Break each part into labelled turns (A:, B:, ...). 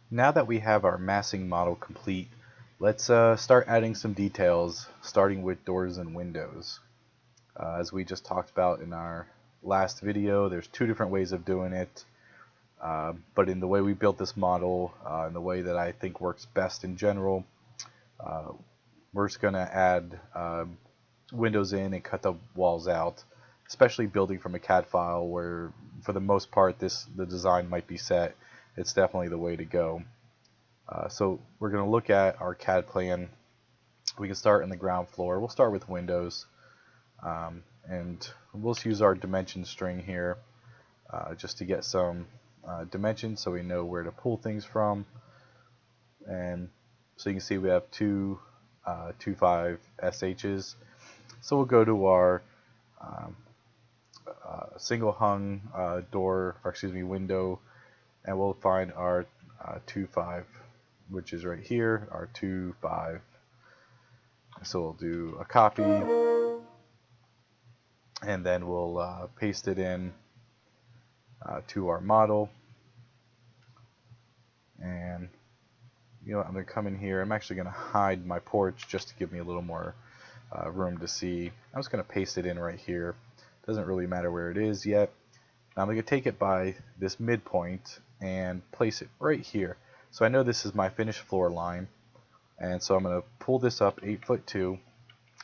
A: Now that we have our massing model complete, let's start adding some details, starting with doors and windows. As we just talked about in our last video, there's two different ways of doing it. But in the way we built this model, in the way that I think works best in general, uh, we're just going to add windows in and cut the walls out, especially building from a CAD file where for the most part the design might be set. It's definitely the way to go. So we're going to look at our CAD plan. We can start in the ground floor. We'll start with windows, and we'll just use our dimension string here just to get some dimensions so we know where to pull things from. And so you can see we have two 2.5 SHs. So we'll go to our um, single hung door, or excuse me, window, and we'll find our 2.5, which is right here, our 2.5. So we'll do a copy, and then we'll paste it in to our model. And you know what, I'm going to come in here. I'm actually going to hide my porch just to give me a little more room to see. I'm just going to paste it in right here. Doesn't really matter where it is yet. Now I'm going to take it by this midpoint and place it right here. So I know this is my finished floor line, and so I'm going to pull this up 8'2",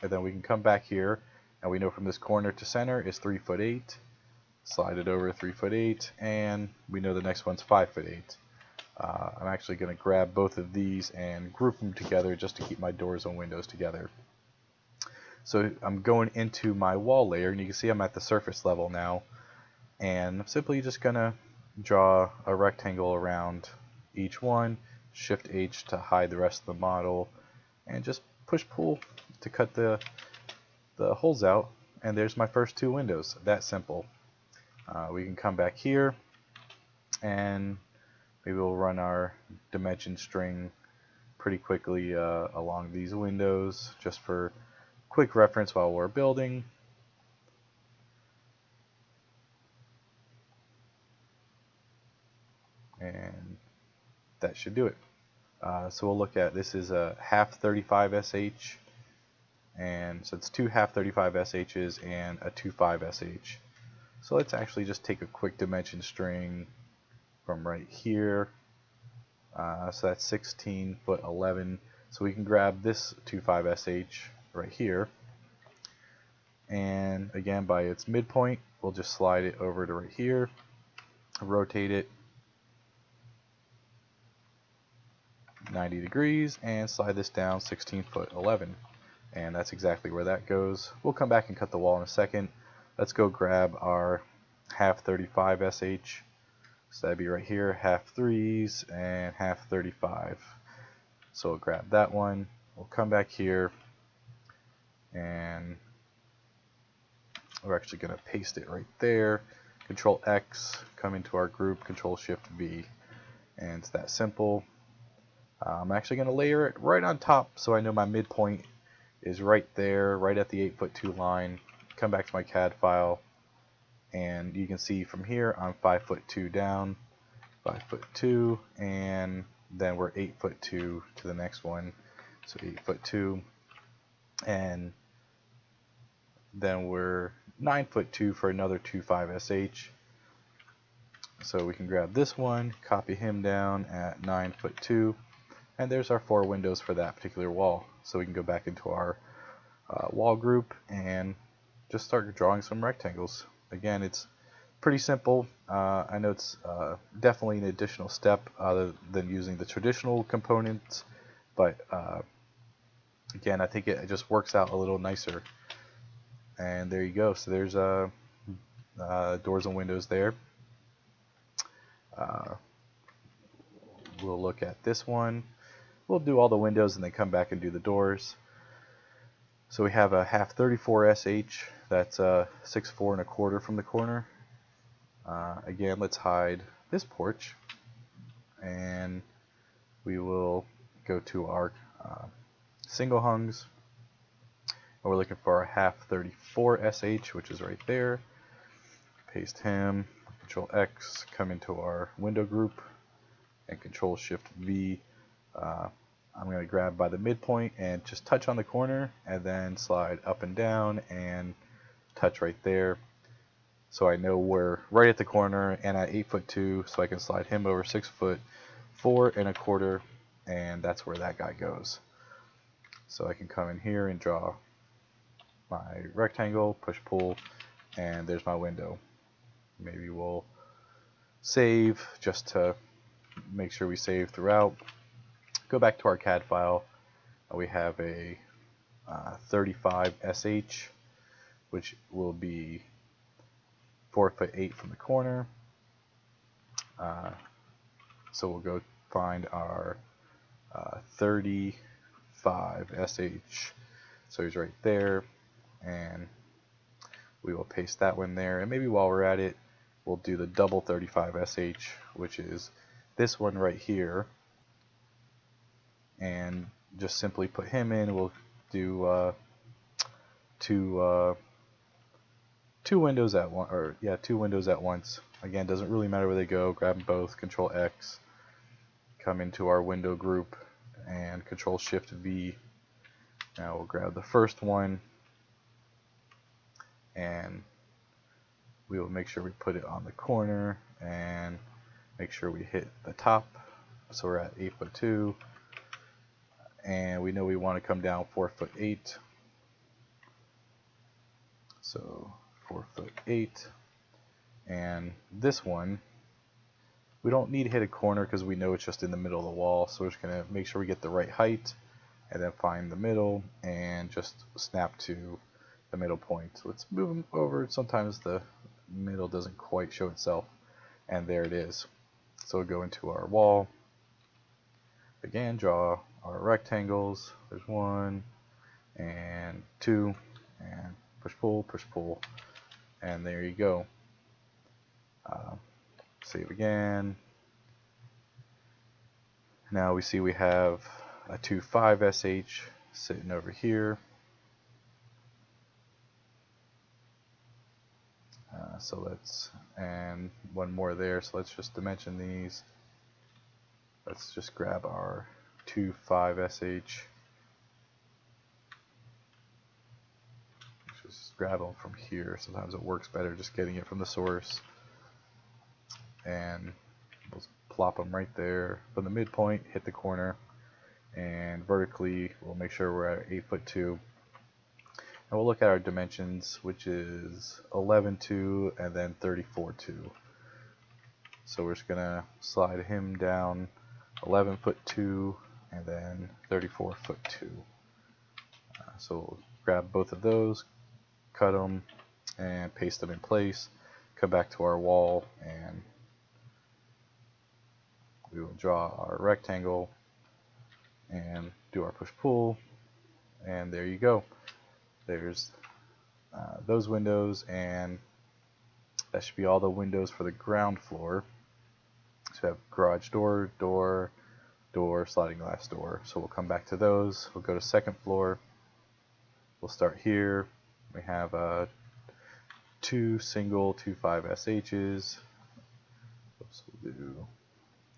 A: and then we can come back here, and we know from this corner to center is 3'8". Slide it over 3'8", and we know the next one's 5'8". I'm actually going to grab both of these and group them together just to keep my doors and windows together. So I'm going into my wall layer, and you can see I'm at the surface level now, and I'm simply just going to draw a rectangle around each one, Shift H to hide the rest of the model, and just push pull to cut the holes out, and there's my first two windows. That simple. We can come back here, and maybe we'll run our dimension string pretty quickly along these windows just for quick reference while we're building. And that should do it. So we'll look at, this is a half 35 SH, and so it's two half 35 SHs and a 2.5 SH. So let's actually just take a quick dimension string from right here. So that's 16'11". So we can grab this 2.5 SH right here, and again by its midpoint we'll just slide it over to right here, rotate it 90 degrees, and slide this down 16'11", and that's exactly where that goes. We'll come back and cut the wall in a second. Let's go grab our half 35 SH. So that'd be right here, half 3s and half 35. So we'll grab that one. We'll come back here, and we're actually going to paste it right there. Control X, come into our group, Control Shift V, and it's that simple. I'm actually going to layer it right on top so I know my midpoint is right there, right at the 8'2" line. Come back to my CAD file, and you can see from here I'm 5'2" down, 5'2", and then we're 8'2" to the next one, so 8'2", and then we're 9'2" for another 2.5 SH. So we can grab this one, copy him down at 9'2", and there's our 4 windows for that particular wall. So we can go back into our wall group and just start drawing some rectangles. Again, it's pretty simple. I know it's definitely an additional step other than using the traditional components, but again, I think it just works out a little nicer. And there you go. So there's doors and windows there. We'll look at this one. We'll do all the windows and then come back and do the doors. So we have a half 34 SH, that's 6'4" and 1/4 from the corner. Again, let's hide this porch, and we will go to our single hungs, and we're looking for our half 34 SH, which is right there. Paste him, Control X, come into our window group, and Control Shift V. I'm going to grab by the midpoint and just touch on the corner, and then slide up and down and touch right there. So I know we're right at the corner and at 8'2", so I can slide him over 6'4 1/4, and that's where that guy goes. So I can come in here and draw my rectangle, push pull, and there's my window. Maybe we'll save just to make sure we save throughout. Go back to our CAD file. We have a 35 SH, which will be 4'8" from the corner. So we'll go find our 35 SH. So he's right there, and we will paste that one there. And maybe while we're at it, we'll do the double 35 SH, which is this one right here, and just simply put him in. We'll do two windows at one, or yeah, 2 windows at once. Again, doesn't really matter where they go. Grab them both, Control X, come into our window group, and Control Shift V. Now we'll grab the first one, and we will make sure we put it on the corner, and make sure we hit the top. So we're at 8'2", and we know we want to come down 4'8". So 4'8", and this one we don't need to hit a corner because we know it's just in the middle of the wall. So we're just gonna make sure we get the right height, and then find the middle and just snap to the middle point. So let's move them over. Sometimes the middle doesn't quite show itself, and there it is. So we'll go into our wall again, draw our rectangles. There's 1 and 2, and push pull, and there you go. Save again. Now we see we have a 2'5" SH sitting over here. So let's, and one more there, so let's just dimension these. Let's just grab our 2'5" SH. Just grab them from here. Sometimes it works better just getting it from the source. And we'll plop them right there from the midpoint, hit the corner, and vertically we'll make sure we're at 8'2". And we'll look at our dimensions, which is 11'2" and then 34'2". So we're just gonna slide him down 11'2" and then 34'2". So we'll grab both of those, cut them, and paste them in place. Come back to our wall, and we will draw our rectangle and do our push-pull, and there you go. There's those windows, and that should be all the windows for the ground floor. So we have garage door, door, door, sliding glass door. So we'll come back to those. We'll go to second floor. We'll start here. We have 2 single 2'5" SHs. Oops, we'll do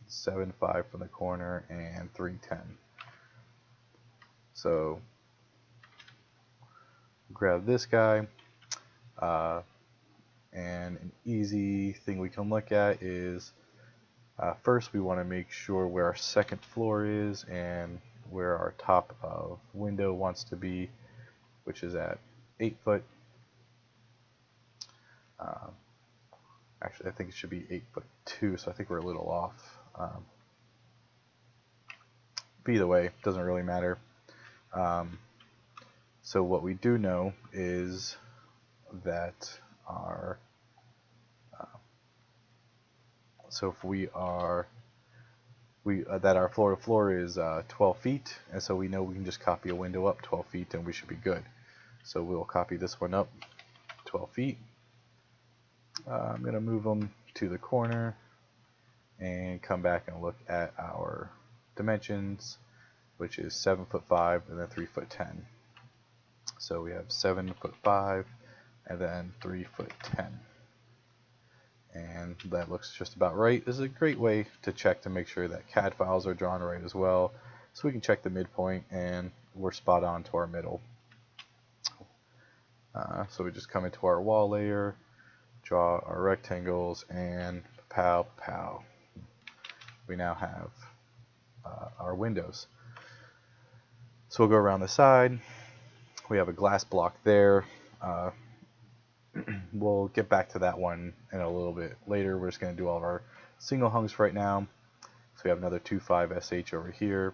A: 7'5" from the corner and 3'10". So grab this guy, and an easy thing we can look at is first we want to make sure where our second floor is and where our top of window wants to be, which is at 8 foot. Actually, I think it should be 8'2", so I think we're a little off. But either way, it doesn't really matter. So what we do know is that our so if we are that our floor to floor is 12 feet, and so we know we can just copy a window up 12 feet and we should be good. So we'll copy this one up 12 feet. I'm going to move them to the corner and come back and look at our dimensions, which is 7'5" and then 3'10". So we have 7'5" and then 3'10". and that looks just about right. This is a great way to check to make sure that CAD files are drawn right as well, so we can check the midpoint and we're spot on to our middle. So we just come into our wall layer, draw our rectangles, and pow pow, we now have our windows. So we'll go around the side. We have a glass block there. We'll get back to that one in a little bit later. We're just going to do all of our single hungs for right now. So we have another 2.5 SH over here.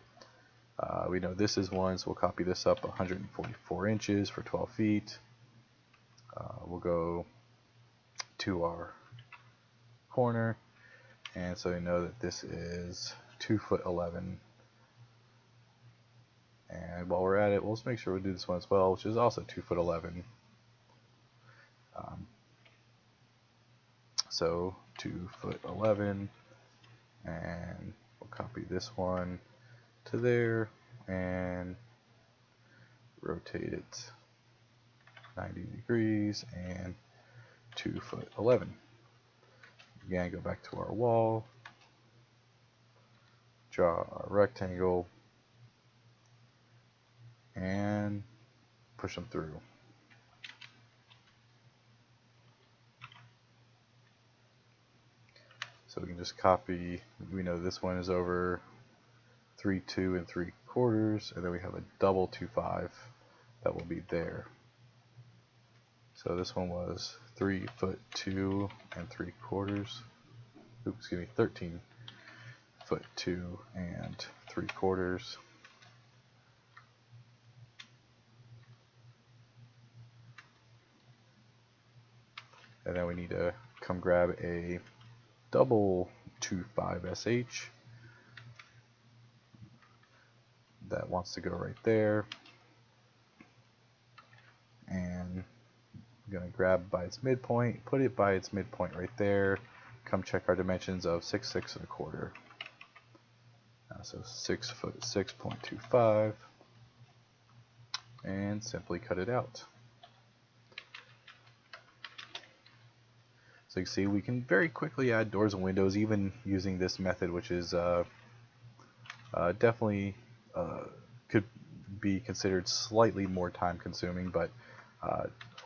A: We know this is one, so we'll copy this up 144 inches for 12 feet. We'll go to our corner, and so we know that this is 2'11". And while we're at it, we'll just make sure we do this one as well, which is also 2'11". So 2'11", and we'll copy this one to there and rotate it 90 degrees and 2'11". Again, go back to our wall, draw our rectangle, and push them through. So we can just copy, we know this one is over 3 2 3/4, and then we have a double 2.5 that will be there. So this one was 3'2 3/4. Oops, excuse me, 13'2 3/4. And then we need to come grab a double 2.5 SH that wants to go right there, and I'm going to grab by its midpoint, put it by its midpoint right there, come check our dimensions of 6 6/4. So 6 foot 6.25, and simply cut it out. So you can see we can very quickly add doors and windows even using this method, which is definitely could be considered slightly more time consuming, but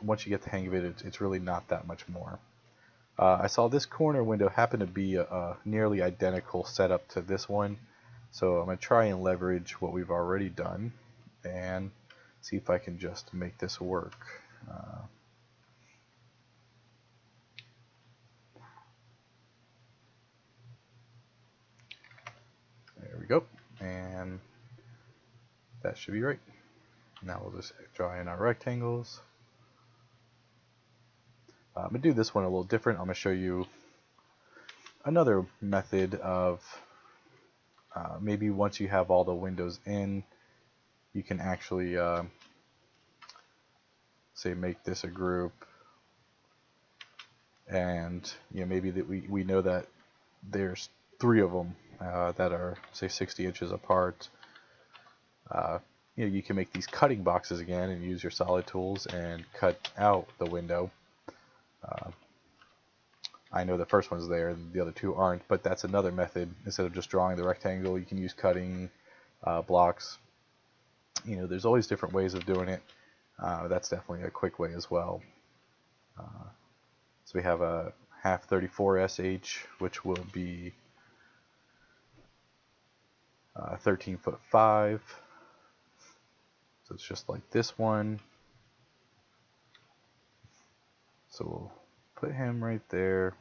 A: once you get the hang of it, it's really not that much more. I saw this corner window happen to be a nearly identical setup to this one, so I'm going to try and leverage what we've already done and see if I can just make this work. There we go, and that should be right. Now we'll just draw in our rectangles. I'm going to do this one a little different. I'm going to show you another method of maybe once you have all the windows in, you can actually say make this a group, and maybe that we know that there's 3 of them that are say 60 inches apart. You can make these cutting boxes again and use your solid tools and cut out the window. I know the first one's there, the other 2 aren't, but that's another method. Instead of just drawing the rectangle, you can use cutting blocks. There's always different ways of doing it. That's definitely a quick way as well. So we have a half 34 SH, which will be 13'5". So it's just like this one. So we'll put him right there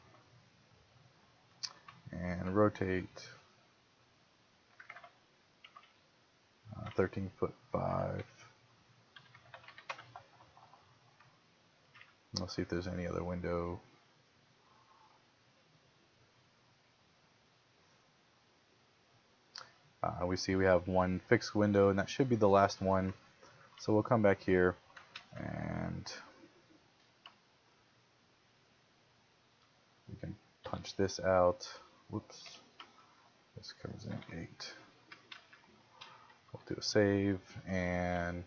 A: and rotate 13'5". Let's see if there's any other window. We see we have one fixed window, and that should be the last one. So we'll come back here and we can punch this out. Whoops, this comes in 8. We'll do a save, and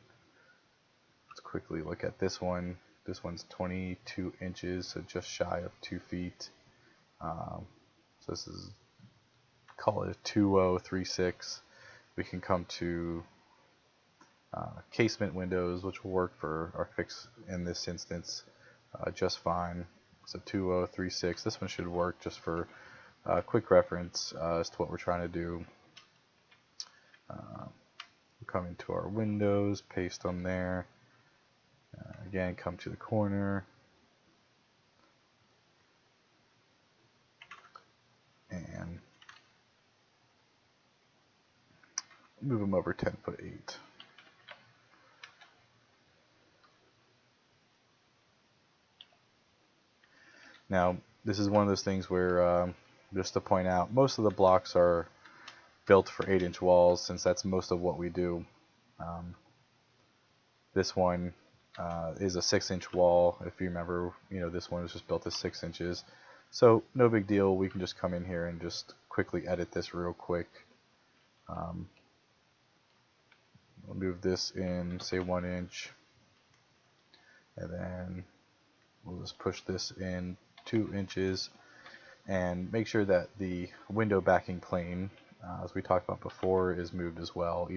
A: let's quickly look at this one. This one's 22 inches, so just shy of 2 feet. So this is, call it a 2036. We can come to casement windows, which will work for our fix in this instance just fine. So 2036. This one should work just for quick reference as to what we're trying to do. Come into our windows, paste them there. Again, come to the corner. And move them over 10'8". Now, this is one of those things where, just to point out, most of the blocks are built for 8-inch walls, since that's most of what we do. This one is a 6-inch wall. If you remember, this one was just built as 6 inches. So no big deal. We can just come in here and just quickly edit this real quick. We'll move this in, say 1 inch, and then we'll just push this in 2 inches, and make sure that the window backing plane, as we talked about before, is moved as well.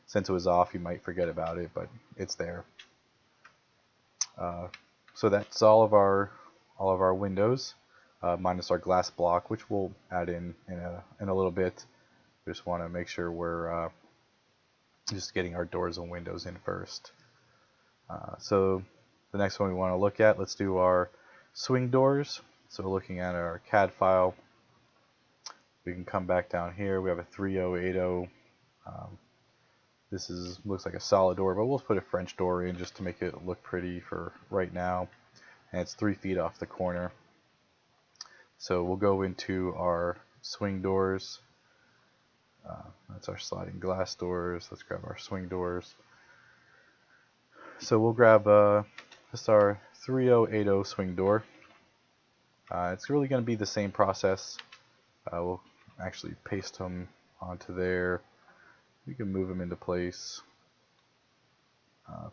A: Since it was off, you might forget about it, but it's there. So that's all of our windows, minus our glass block, which we'll add in a little bit. Just want to make sure we're just getting our doors and windows in first. So the next one we want to look at, let's do our swing doors. So looking at our CAD file, we can come back down here. We have a 3080. This looks like a solid door, but we'll put a French door in just to make it look pretty for right now. And it's 3 feet off the corner. So we'll go into our swing doors. That's our sliding glass doors. Let's grab our swing doors. So we'll grab just our 3080 swing door. It's really going to be the same process. We'll actually paste them onto there. We can move them into place.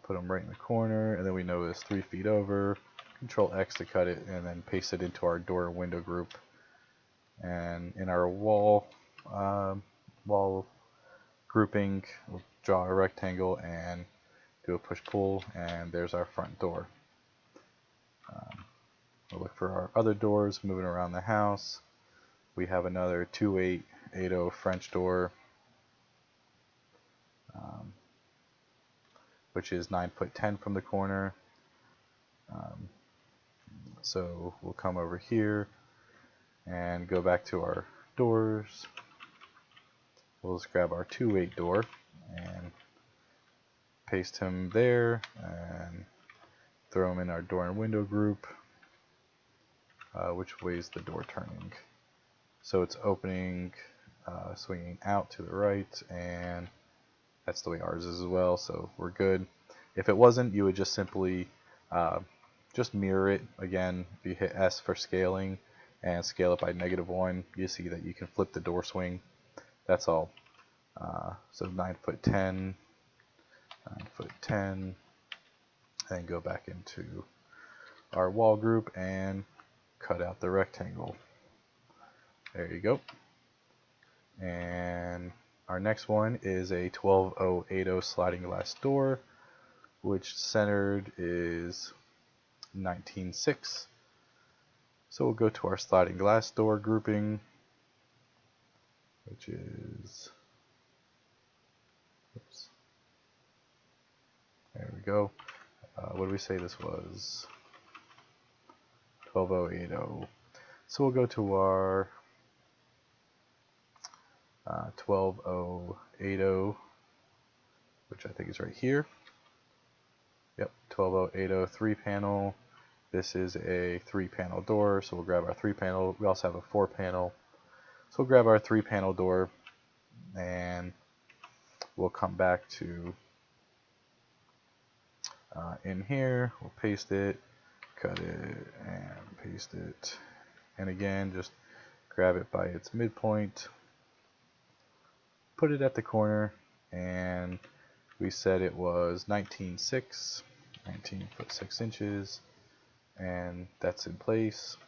A: Put them right in the corner, and then we know it's 3 feet over. Control X to cut it, and then paste it into our door and window group. And in our wall grouping, we'll draw a rectangle and do a push-pull, and there's our front door. We'll look for our other doors moving around the house. We have another 2880 French door, which is 9'10" from the corner. So we'll come over here and go back to our doors. We'll just grab our 2.8 door and paste him there and throw him in our door and window group. Which way is the door turning? So it's opening, swinging out to the right, and that's the way ours is as well, so we're good. If it wasn't, you would just simply just mirror it. Again, if you hit S for scaling and scale it by -1, you see that you can flip the door swing. That's all. So 9'10", 9'10", and go back into our wall group and cut out the rectangle. There you go. And our next one is a 12080 sliding glass door, which centered is 19.6. So we'll go to our sliding glass door grouping, which is, oops, there we go. What do we say this was? 12080. So we'll go to our 12080, which I think is right here. Yep, 12080 3-panel. This is a 3-panel door, so we'll grab our 3-panel. We also have a 4-panel. So we'll grab our 3-panel door, and we'll come back to in here. We'll paste it, cut it, and paste it. And again, just grab it by its midpoint, put it at the corner, and we said it was 19.6, 19 foot 6 inches, and that's in place.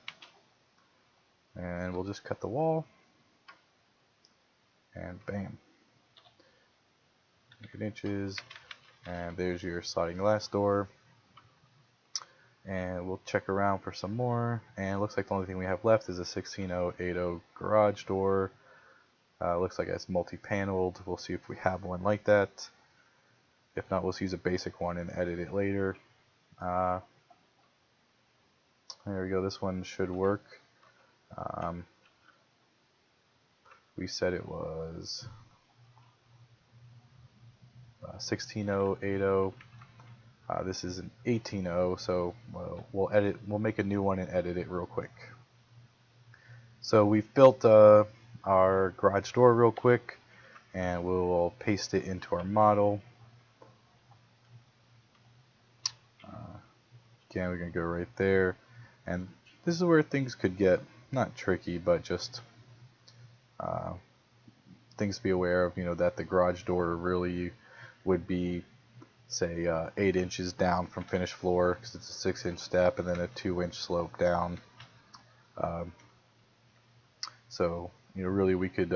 A: And we'll just cut the wall, and bam, 8 inches, and there's your sliding glass door. And we'll check around for some more, and it looks like the only thing we have left is a 16080 garage door. Looks like it's multi-paneled. We'll see if we have one like that. If not, we'll use a basic one and edit it later. There we go, this one should work. We said it was 16080. This is an 180, so we'll make a new one and edit it real quick. So we've built our garage door real quick, and we'll paste it into our model. Again, we're going to go right there, and this is where things could get not tricky, but just things to be aware of. You know, that the garage door really would be, say, 8 inches down from finished floor, because it's a 6-inch step and then a 2-inch slope down. So, you know, really we could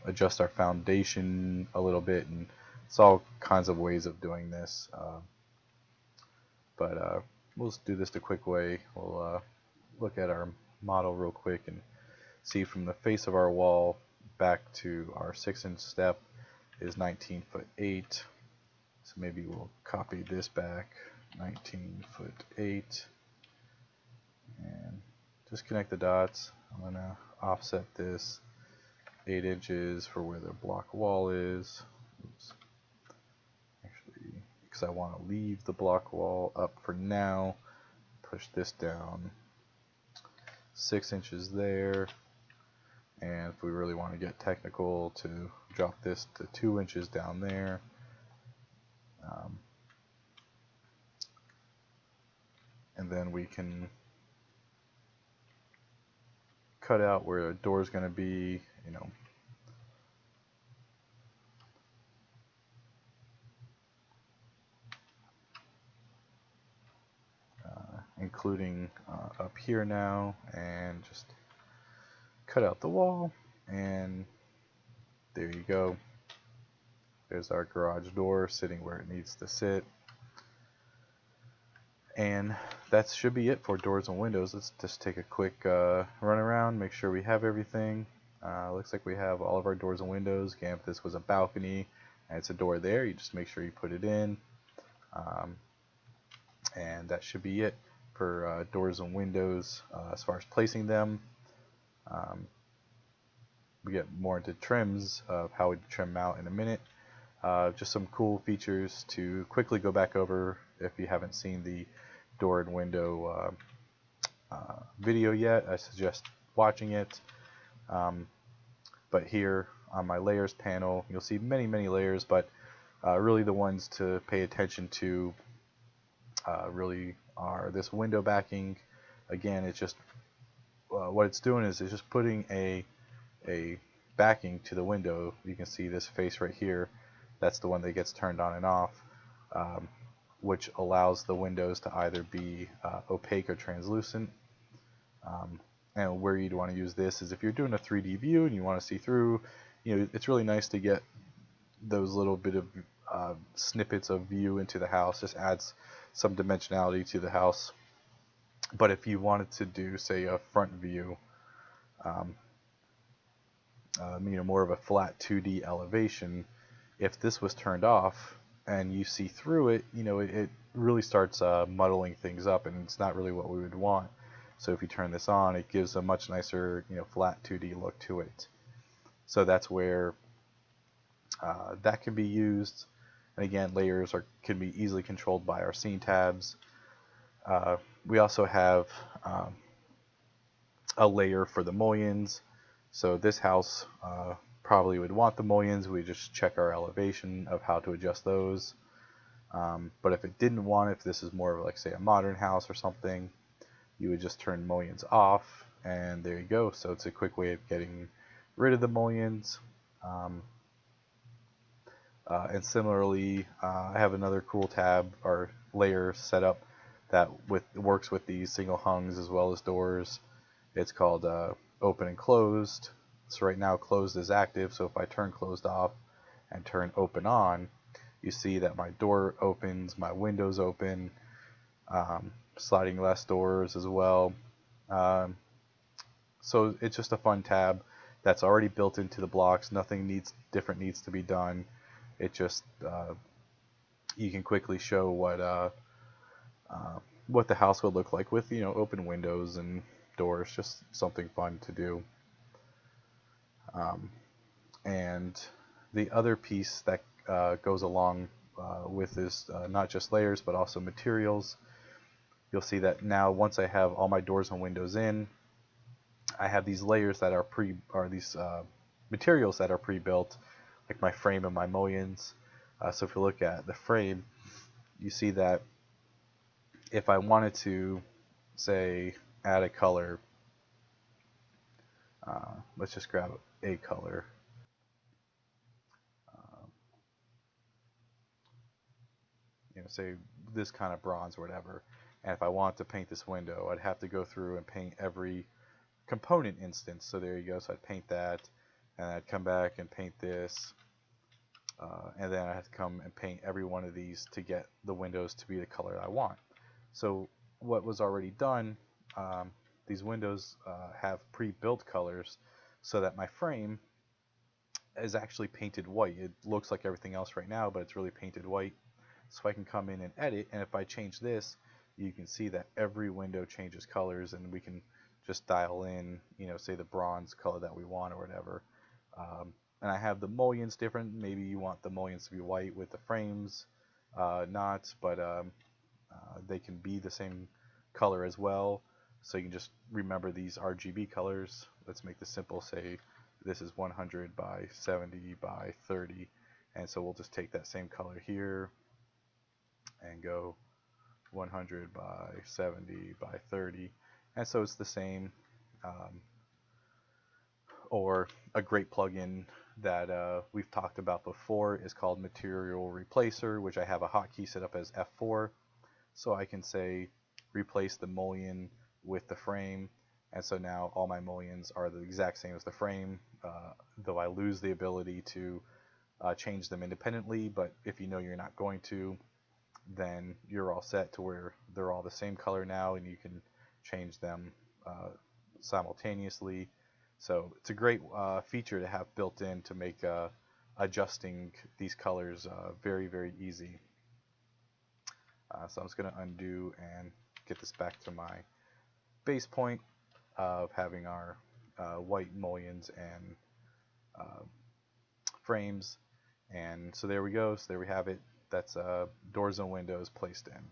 A: adjust our foundation a little bit, and it's all kinds of ways of doing this. But we'll just do this the quick way. We'll look at our model real quick and see from the face of our wall back to our 6-inch step is 19 foot 8. So maybe we'll copy this back, 19 foot 8, and just connect the dots. I'm gonna offset this 8 inches for where the block wall is. Oops. Actually, because I want to leave the block wall up for now, push this down 6 inches there. And if we really want to get technical, to drop this to 2 inches down there. And then we can cut out where the door is going to be, you know. Including up here now, and just cut out the wall, and there you go. There's our garage door sitting where it needs to sit. And that should be it for doors and windows. Let's just take a quick run around, make sure we have everything. Looks like we have all of our doors and windows. Again, if this was a balcony and it's a door there, you just make sure you put it in. And that should be it for doors and windows as far as placing them. We get more into trims of how we trim out in a minute. Just some cool features to quickly go back over if you haven't seen the door and window video yet. I suggest watching it. But here on my layers panel, you'll see many layers, but really the ones to pay attention to really are this window backing. Again, it's just what it's doing is it's just putting a backing to the window. You can see this face right here. That's the one that gets turned on and off, which allows the windows to either be opaque or translucent. And where you'd want to use this is if you're doing a 3D view and you want to see through, you know, it's really nice to get those little bit of snippets of view into the house. Just adds some dimensionality to the house. But if you wanted to do, say, a front view, you know, more of a flat 2D elevation, if this was turned off and you see through it, you know, it really starts muddling things up, and it's not really what we would want. So if you turn this on, it gives a much nicer, you know, flat 2D look to it. So that's where that can be used. And again, layers can be easily controlled by our scene tabs. We also have a layer for the mullions. So this house probably would want the mullions. We just check our elevation of how to adjust those. But if it didn't want it, if this is more of like, say, a modern house or something, you would just turn mullions off, and there you go. So it's a quick way of getting rid of the mullions. And similarly, I have another cool tab or layer set up that works with these single hungs as well as doors. It's called open and closed. So right now closed is active, so if I turn closed off and turn open on, you see that my door opens, my windows open, sliding glass doors as well. Um, so it's just a fun tab that's already built into the blocks. Nothing different needs to be done. It just you can quickly show uh, what the house would look like with open windows and doors. Just something fun to do. Um, and the other piece that goes along with is not just layers but also materials. You'll see that now once I have all my doors and windows in, I have these layers that are these materials that are pre-built, like my frame and my mullions. So if you look at the frame, you see that if I wanted to, say, add a color, let's just grab a color. Um, say this kind of bronze or whatever. And if I want to paint this window, I'd have to go through and paint every component instance. So there you go. So I'd paint that, and I'd come back and paint this, and then I have to come and paint every one of these to get the windows to be the color I want. So what was already done, these windows have pre-built colors so that my frame is actually painted white. It looks like everything else right now, but it's really painted white. So I can come in and edit, and if I change this, you can see that every window changes colors, and we can just dial in, say the bronze color that we want or whatever. And I have the mullions different. Maybe you want the mullions to be white with the frames not, but they can be the same color as well. So you can just remember these RGB colors. Let's make this simple. Say this is 100 by 70 by 30. And so we'll just take that same color here and go 100 by 70 by 30. And so it's the same. Um, or a great plugin that we've talked about before is called Material Replacer, which I have a hotkey set up as F4. So I can say replace the mullion with the frame. And so now all my mullions are the exact same as the frame, though I lose the ability to change them independently. But if you know you're not going to, then you're all set to where they're all the same color now, and you can change them simultaneously. So it's a great feature to have built in to make adjusting these colors very, very easy. So I'm just going to undo and get this back to my base point of having our white mullions and uh, frames. And so there we go. So there we have it. That's doors and windows placed in.